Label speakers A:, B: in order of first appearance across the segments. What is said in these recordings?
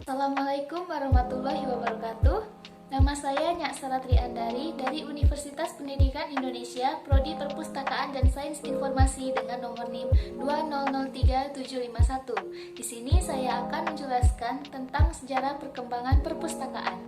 A: Assalamualaikum warahmatullahi wabarakatuh. Nama saya Nyak Saratri Andari dari Universitas Pendidikan Indonesia, Prodi Perpustakaan dan Sains Informasi dengan nomor NIM 2003751. Di sini saya akan menjelaskan tentang sejarah perkembangan perpustakaan.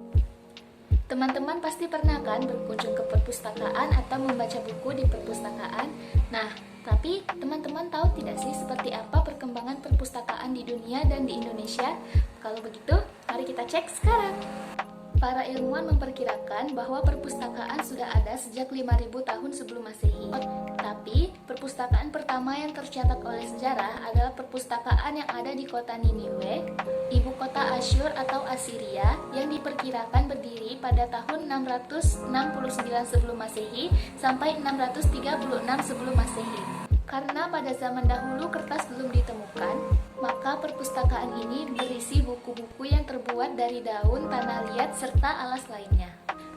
A: Teman-teman pasti pernah kan berkunjung ke perpustakaan atau membaca buku di perpustakaan? Nah, tapi teman-teman tahu tidak sih seperti apa perkembangan perpustakaan di dunia dan di Indonesia? Kalau begitu, mari kita cek sekarang. Para ilmuwan memperkirakan bahwa perpustakaan sudah ada sejak 5000 tahun sebelum Masehi. Tapi, perpustakaan pertama yang tercatat oleh sejarah adalah perpustakaan yang ada di kota Niniwe, ibu kota Asyur atau Assyria, yang diperkirakan berdiri pada tahun 669 sebelum Masehi sampai 636 sebelum Masehi. Karena pada zaman dahulu kertas belum ditemukan, maka perpustakaan ini berisi buku-buku yang terbuat dari daun, tanah liat, serta alas lainnya.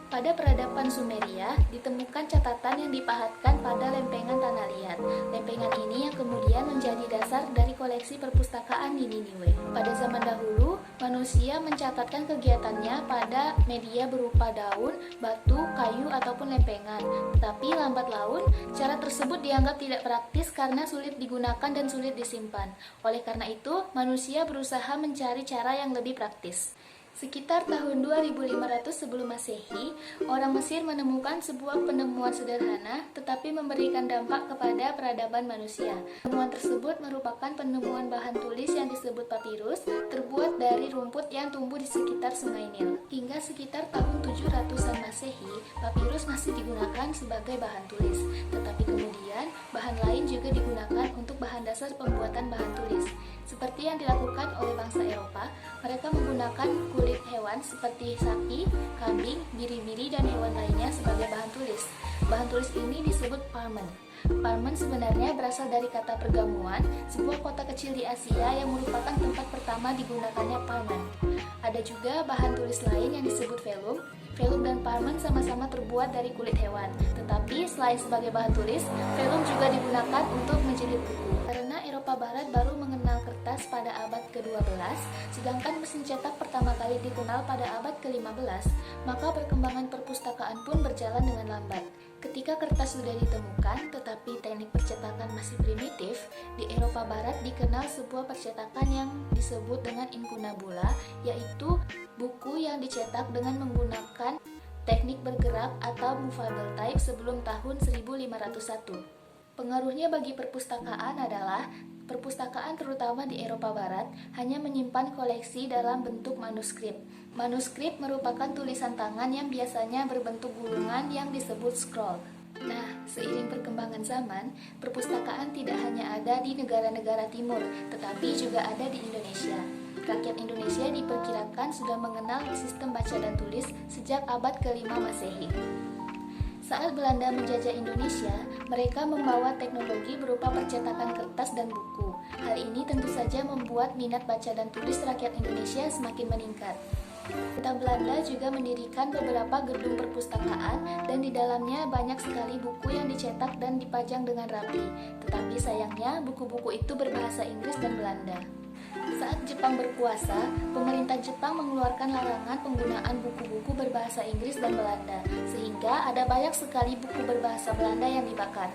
A: Pada peradaban Sumeria, ditemukan catatan yang dipahatkan pada lempengan tanah liat. Lempengan ini yang kemudian menjadi dasar dari koleksi perpustakaan di Niniwe. Pada zaman dahulu, manusia mencatatkan kegiatannya pada media berupa daun, batu, kayu, ataupun lempengan. Tetapi lambat laun, cara tersebut dianggap tidak praktis karena sulit digunakan dan sulit disimpan. Oleh karena itu, manusia berusaha mencari cara yang lebih praktis. Sekitar tahun 2500 sebelum Masehi, orang Mesir menemukan sebuah penemuan sederhana tetapi memberikan dampak kepada peradaban manusia. Penemuan tersebut merupakan penemuan bahan tulis yang disebut papirus, terbuat dari rumput yang tumbuh di sekitar Sungai Nil. Hingga sekitar tahun 700-an Masehi, papirus masih digunakan sebagai bahan tulis. Tetapi kemudian, bahan lain juga digunakan untuk bahan dasar pembuatan bahan tulis. Seperti yang dilakukan oleh bangsa Eropa, mereka menggunakan kulit hewan seperti sapi, kambing, biri-biri, dan hewan lainnya sebagai bahan tulis. Bahan tulis ini disebut parmen. Parmen sebenarnya berasal dari kata pergamuan, sebuah kota kecil di Asia yang merupakan tempat pertama digunakannya parmen. Ada juga bahan tulis lain yang disebut velum. Velum dan parmen sama-sama terbuat dari kulit hewan. Tetapi selain sebagai bahan tulis, velum juga digunakan untuk menjilid buku. Karena Eropa Barat baru mengenal kertas pada abad ke-12, sedangkan mesin cetak pertama kali dikenal pada abad ke-15, maka perkembangan perpustakaan pun berjalan dengan lambat. Ketika kertas sudah ditemukan, tetapi teknik percetakan masih primitif, di Eropa Barat dikenal sebuah percetakan yang disebut dengan incunabula, yaitu buku yang dicetak dengan menggunakan teknik bergerak atau movable type sebelum tahun 1501. Pengaruhnya bagi perpustakaan adalah perpustakaan terutama di Eropa Barat hanya menyimpan koleksi dalam bentuk manuskrip. Manuskrip merupakan tulisan tangan yang biasanya berbentuk gulungan yang disebut scroll. Nah, seiring perkembangan zaman, perpustakaan tidak hanya ada di negara-negara timur, tetapi juga ada di Indonesia. Rakyat Indonesia diperkirakan sudah mengenal sistem baca dan tulis sejak abad ke-5 Masehi. Saat Belanda menjajah Indonesia, mereka membawa teknologi berupa percetakan kertas dan buku. Hal ini tentu saja membuat minat baca dan tulis rakyat Indonesia semakin meningkat. Pemerintah Belanda juga mendirikan beberapa gedung perpustakaan dan di dalamnya banyak sekali buku yang dicetak dan dipajang dengan rapi. Tetapi sayangnya buku-buku itu berbahasa Inggris dan Belanda. Saat Jepang berkuasa, pemerintah Jepang mengeluarkan larangan penggunaan buku-buku berbahasa Inggris dan Belanda, sehingga ada banyak sekali buku berbahasa Belanda yang dibakar.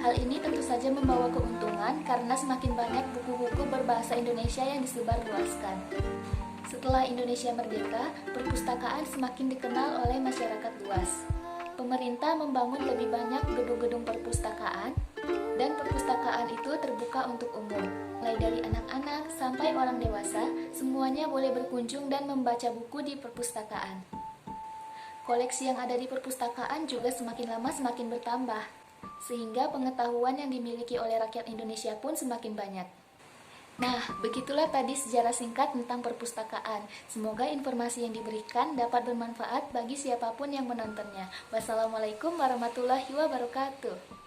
A: Hal ini tentu saja membawa keuntungan karena semakin banyak buku-buku berbahasa Indonesia yang disebarluaskan. Setelah Indonesia merdeka, perpustakaan semakin dikenal oleh masyarakat luas. Pemerintah membangun lebih banyak gedung-gedung perpustakaan, dan perpustakaan itu terbuka untuk umum. Mulai dari anak-anak sampai orang dewasa, semuanya boleh berkunjung dan membaca buku di perpustakaan. Koleksi yang ada di perpustakaan juga semakin lama semakin bertambah, sehingga pengetahuan yang dimiliki oleh rakyat Indonesia pun semakin banyak. Nah, begitulah tadi sejarah singkat tentang perpustakaan. Semoga informasi yang diberikan dapat bermanfaat bagi siapapun yang menontonnya. Wassalamualaikum warahmatullahi wabarakatuh.